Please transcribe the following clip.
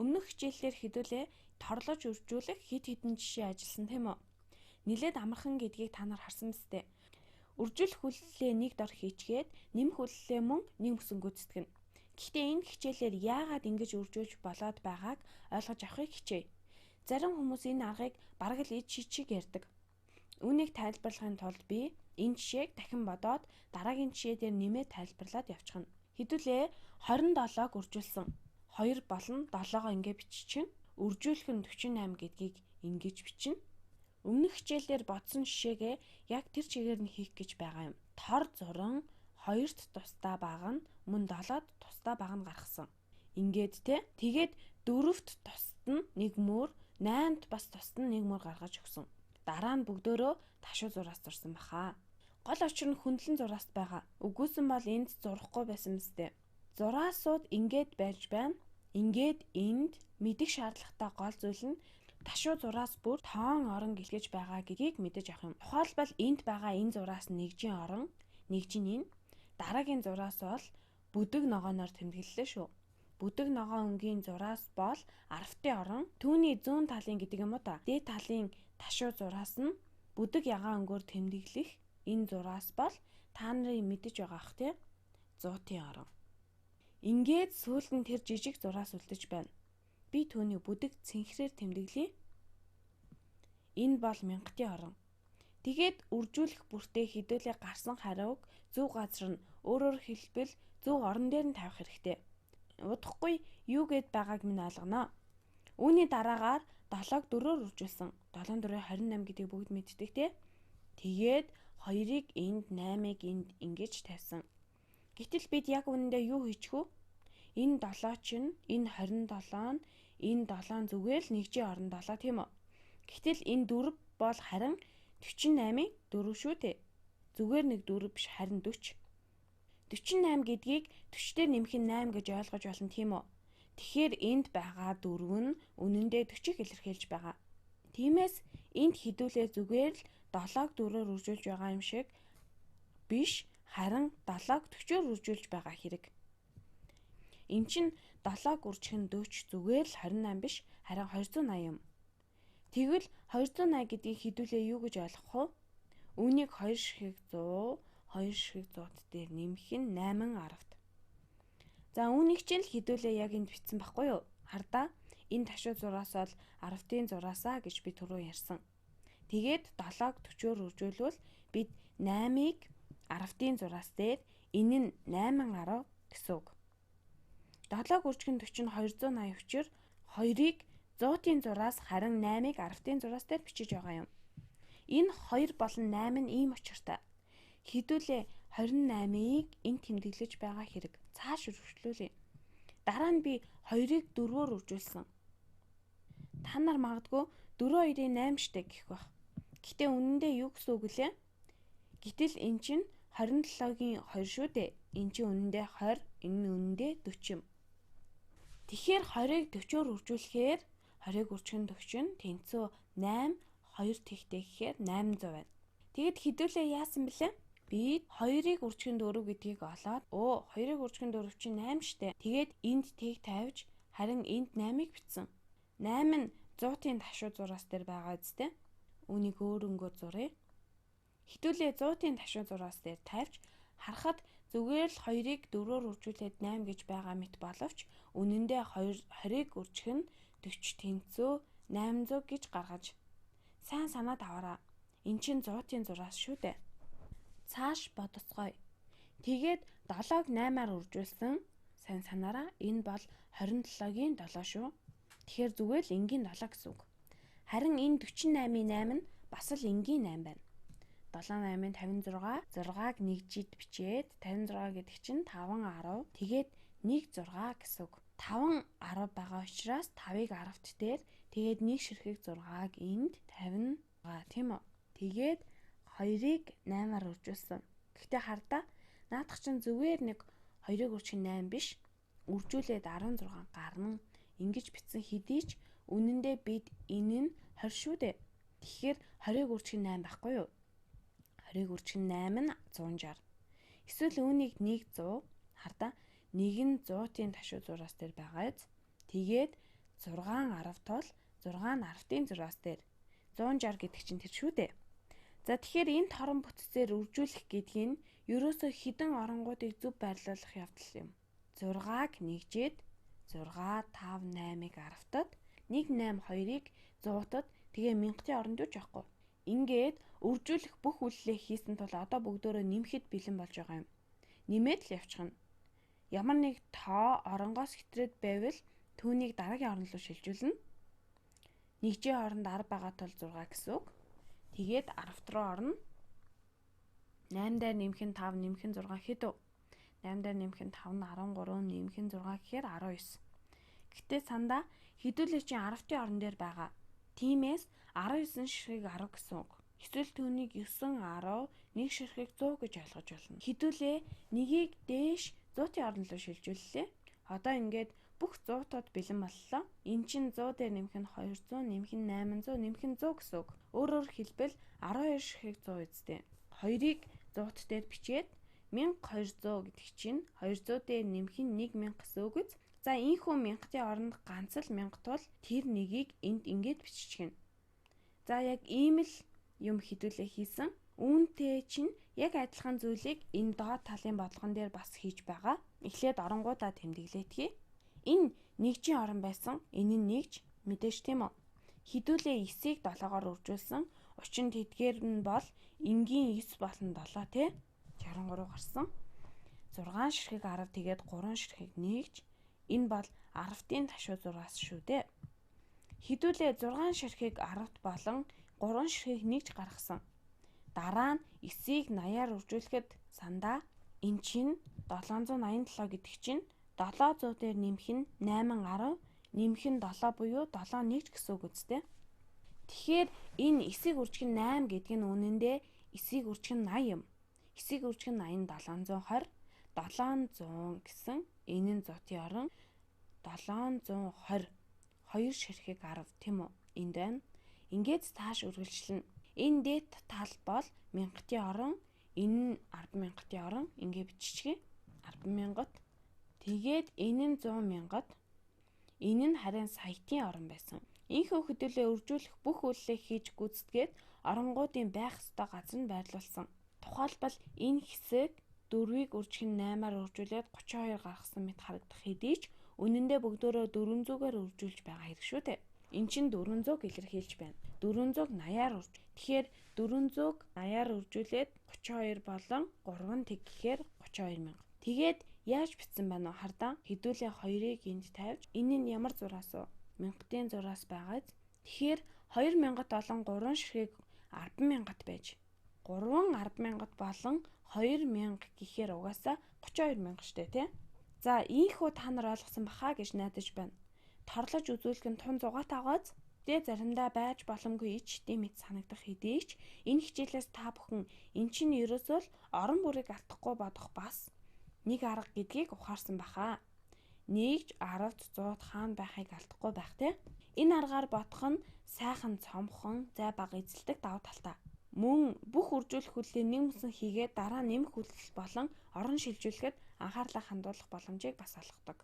Өмнөх хичээлээр хэдүүлээ торлож үржүүлэх хэд хэдэн жишээ ажилласан тийм үү? Нилээд амархан гэдгийг та нар харсан мэт. Үржүүлэх хүллээ нэг дор хийчгээд нэмэх хүллээ мөн нэг мөсөн гүйцэтгэнэ. Гэхдээ энэ хичээлээр яагаад ингэж үржүүлж болоод байгааг ойлгож авахыг хичээе. Зарим хүмүүс энэ аргыг бараг л ид шичиг ярьдаг. Үүнийг тайлбарлахын тулд би энэ жишээг дахин бодоод дараагийн жишээ дээр нэмээд тайлбарлаад явчихна. Хэдүүлээ 27-г үржүүлсэн. 2 болон 7-гоо ингэ биччихнэ. Үржүүлэх нь 48 гэдгийг ингэж бичнэ. Өмнөх хичээлээр бодсон жишээгээ яг тэр чигээр нь хийх гэж байгаа юм. Тор зуран 2-т тусдаа баг нь мөн 7-д тусдаа баг нь гаргасан. Ингээд тэгээд 4-т тусад нь 1 мөр, 8-д бас тусад нь 1 мөр гаргаж өгсөн. Дараа нь бүгдөө ташуу зураас зурсан баха. Гол учир нь хөндлөн зураас байгаа. Үгүйсэн бол энд зурахгүй байсан мэт. Зураасууд ингээд байж байна. Ингээд энд мэдэх шаардлагатай гол зүйл нь ташуу зураас бүр тоон орон гэлгэж байгаа гэдгийг мэдэж авах юм. Тухайлбал энд байгаа энэ зураас нэгжийн орон, нэгжийн энэ. Дараагийн зураас бол бүдэг ногооноор тэмдэглэлээ шүү. Бүдэг ногоон өнгийн зураас бол арвтын орон, түүний зүүн талын гэдэг юм уу та. Дээд талын ташуу зураас нь бүдэг ягаан өнгөөр тэмдэглэх энэ зураас бол та нарын мэдэж байгаа ах тий. Зуутын орон. Ингээд сүүлд нь тэр жижиг зураас үлдэж байна. Би түүний бүдэг цэнхрээр тэмдэглэе. Энэ бол мянгатын орон. Тэгээд үржүүлэх бүртээ хэдүүлээ гарсан хариуг зөв газар нь өөрөөр хэлбэл зөв орон дээр нь тавих хэрэгтэй. Удахгүй юу гэд байгааг минь ойлгоно. Үүний дараагаар 7-г 4-өөр үржүүлсэн. 7 4 28 гэдгийг бүгд мэддэг тий. Тэгээд 2-ыг энд 8-ыг энд ингэж тавьсан. Гэтэл бид яг үнэндээ юу хийчих вэ? Энэ 7 чинь энэ 27 нь энэ 7 зүгээр л нэгжийн орон 7 тийм үү? Гэтэл энэ 4 бол харин 48-ийн 4 шүү дээ. Зүгээр нэг 4 биш харин 40. 48 гэдгийг 40-дээр нэмэх нь 8 гэж ойлгож болно тийм үү? Тэгэхээр энд байгаа 4 нь үнэндээ 40-ыг илэрхийлж байгаа. Тиймээс энд хэдүүлээ зүгээр л 7-г 4-өөр үржүүлж байгаа юм шиг биш, харин 7-г 40-өөр үржүүлж байгаа хэрэг. Эн чинь 7-г үржих нь 40 зүгээр л 28 биш, харин 280 юм. Тэгвэл 280 гэдгийг хэдүүлээ юу гэж ойлгох вэ? Үүнийг 2 ширхэг 100, 2 ширхэг 100-т дээр нэмэх нь 8 арвт. За үүнийг чинь л хэдүүлээ яг энд бичсэн байхгүй юу? Хардаа энэ ташуу зураас бол арвтын зураасаа гэж би түрүү ярьсан. Тэгээд 7-г 40-өөр үржүүлвэл бид 8-ыг арвтын зураас дээр энэ нь 8 арав гэсэн үг. 7-г үржих нь 40 нь 280 учир 2-ыг 100-ийн зураас харин 8-ыг арвтын зураас дээр бичиж байгаа юм. Энэ 2 болон 8 нь ийм учиртай. Хэдүүлээ 28-ыг энд тэмдэглэж байгаа хэрэг. Цааш үргэлжлүүлье. Дараа нь би 2-ыг 4-өөр үржүүлсэн. Та нар магадгүй 4 2-ын 8 штэ гэх байх. Гэтэ үнэндээ юу гэсэн үг лээ? Гэтэл эн чинь 27-гийн 2 шүү дээ. Эн чинь үнэндээ 20, энэ нь үнэндээ 40 юм. Тэгэхээр 20-ыг 40-өөр үржүүлэхээр 20-ыг үржих нь 40, тэнцүү 8, 2 тэгтэй гэхээр 800 байна. Тэгэд хэдүүлээ яасан бэлээ? Би 2-ыг үржих нь 4 гэдгийг олоод 2-ыг үржих нь 4 чинь 8 штэ. Тэгээд энд тэг тавьж харин энд 8-ыг бичсэн. 8 нь 100-ийн ташуу зураас дээр байгаа үстэй. Үүнийг өөр өнгөөр зуръя. Хэдүүлээ 100-ийн ташуу зураас дээр тавьж харахад зүгээр л 2-ыг 4-өөр үржүүлээд 8 гэж байгаа мэт боловч үнэндээ 20-ыг үржих нь 40 тэнцүү 800 гэж гаргаж сайн санаад аваарай. Эн чинь 100-ийн зураас шүү дээ. Цааш бодоцгоё. Тэгээд 7-г 8-аар үржүүлсэн. Сайн санаараа энэ бол 27-гийн 7 шүү. Тэгэхээр зүгээр л энгийн 7 гэсэн үг. Харин энэ 48-ийн 8 нь бас л энгийн 8 байна. 7 8-ын 56, 6-г нэгжид бичээд 56 гэдэг чинь 5 10. Тэгээд 1 6 гэсэн үг. 5 10 байгаа учраас 5-ыг 10-т дээр тэгээд 1 ширхэг 6-г энд 56 тийм үү? Тэгээд 2-ыг 8-аар үржүүлсэн. Гэхдээ хардаа наадах чинь зүгээр нэг 2-ыг үржих нь 8 биш. Үржүүлээд 16 гарна. Ингэж бичсэн хэдий ч үнэндээ бид энэ нь 20 шүү дээ. Тэгэхээр 20-ыг үржих нь 8 байхгүй юу? 20-ыг үржих нь 8 нь 160. Эсвэл үүнийг 100 хардаа 1 нь 100-ийн ташуу зураас дээр байгааз тэгээд 6 10 тул 6 нь 10-ын 6-аас дээр 160 гэдэг чинь тэр шүү дээ. За тэгэхээр энэ торон бүтцээр үржүүлэх гэдгийг нь ерөөсөө хідэн оронгуудыг зөв байрлуулах явдал юм. 6-г нэгжээд 6 5 8-ыг 10-тад 1 8 2-ыг 100-тад тэгээ 1000-ын оронд юу ч байхгүй. Ингээд үржүүлэх бүх үйлдэлээ хийсэн тул одоо бүгдөө нэмэхэд бэлэн болж байгаа юм. Нэмээд л явчихна. Ямар нэг тоо оронгоос хэтрээд байвал түүнийг дараагийн орон руу шилжүүлнэ. Нэгжийн оронд 10 байгаа тул 6 гэсэн үг. Тэгээд 10 руу орно. 8 дээр нэмэх нь 5 нэмэх нь 6 хэд вэ? 8 дээр нэмэх нь 5 нь 13 нэмэх нь 6 гэхээр 19. Гэтэ сандаа хэдүүлээ чинь 10-ын орон дээр байгаа. Тиймээс 19 ширхэг 10 гэсэн үг. Эсвэл түүнийг 9 10 1 ширхэг 100 гэж ойлгож болно. Хэдүүлээ нэгийг дээш 100-ын орон руу шилжүүллээ. Одоо ингээд бүх 100-тод бэлэн боллоо. Эн чинь 100 дээр нэмэх нь 200 нэмэх нь 800 нэмэх нь 100 гэсэн үг. Өөрөөр хэлбэл 12 ширхэг 100 үстэй. 2-ыг 100-т дээр бичээд 1200 гэдэг чинь 200 дээр нэмэх нь 1000 гэсэн үг үз. За ийхүү 1000-ын оронд ганц л 1000 тул тэр нэгийг энд ингээд биччихнэ. За яг ийм л юм хэдүүлээ хийсэн. Үүнтэй чинь яг адилхан зүйлийг энэ доод талын бодлогон дээр бас хийж байгаа. Эхлээд оронгуудаа тэмдэглээдгий. Энэ нэгжийн орон байсан. Энэ нь нэгж мэдээж тийм үү? Хэдүүлээ 9-ийг 7-оор үржүүлсэн. 30 тэдгээр нь бол энгийн 9 болон 7 тий 63 гарсан. 6 ширхэг 10 тэгээд 3 ширхэг нэгж. Энэ бол 10-ын ташуу 6-аас шүү дээ. Хэдүүлээ 6 ширхэг 10-т болон 3 ширхэг нэгж гаргасан. Дараа нь 9-ийг 80-аар үржүүлэхэд сандаа эн чинь 787 гэдэг чинь 700 дээр нэмэх нь 810 нэмэх нь 7 буюу 7 нэгж гэсэн үг үстэй. Тэгэхээр энэ 9-ийг үржих нь 8 гэдэг нь үнэндээ 9-ийг үржих нь 80 юм. 9-ийг үржих нь 80 720 700 гэсэн энэ нь зотын орон 720 2 ширхэг 10 тийм үү? Энд байна. Ингээд цааш үргэлжлэнэ. Энэ дээд тал бол 1000-ын орон, энэ нь 100000-ын орон ингээд биччихье. 100000-д. Тэгээд энэ нь 100,000-д. Энэ нь харин саятын орон байсан. Ийхүү хөдөлөө үржүүлэх бүх үйлдэлээ хийж гүйцэтгээд оронгуудын байх ёстой газар нь байрлуулсан. Тухайлбал энэ хэсэг 4-ийг үржих нь 8-аар үржүүлээд 32 гаргасан мэт харагдах хэдий ч үнэндээ бүгдөө 400-аар үржүүлж байгаа хэрэг шүү дээ. Эн чинь 400-г илэрхийлж байна. 400-г 80-аар үрж. Тэгэхээр 400-г 80-аар үржүүлээд 32 болон 3 тэг гэхээр 32,000. Тэгээд яаж бичсэн байна вэ хардаа? Хэдүүлээ 2-ыг энд тавьж энэ нь ямар зураас вэ? 1000-ын зураас байгааз. Тэгэхээр 2000-д болон 3 ширхэг 10,000-д байж 3 10,000-д болон 2000 гэхээр угаасаа 32,000 штэ тий. За ийхүү та нар ойлгосон баха гэж найдаж байна. Торлож үзүүлэх нь тун зугаатай байгааз. Тэ заримдаа байж боломгүй ч тийм мэд санагдах хэдий ч энэ хичээлээс та бүхэн эн чинь ерөөсөө л орон бүрийг алдахгүй бодох бас нэг арга гэдгийг ухаарсан баха. Нэгж 10-д 100-д хаана байхыг алдахгүй байх те. Энэ аргаар бодох нь сайхан цомхон, зай бага эзэлдэг давуу талтай. Мөн бүх үржүүлэх үйлдэлийг нэгмсэн хийгээд дараа нэмэх үйлдэл болон орон шилжүүлэхэд анхаарлаа хандуулах боломжийг бас олгодог.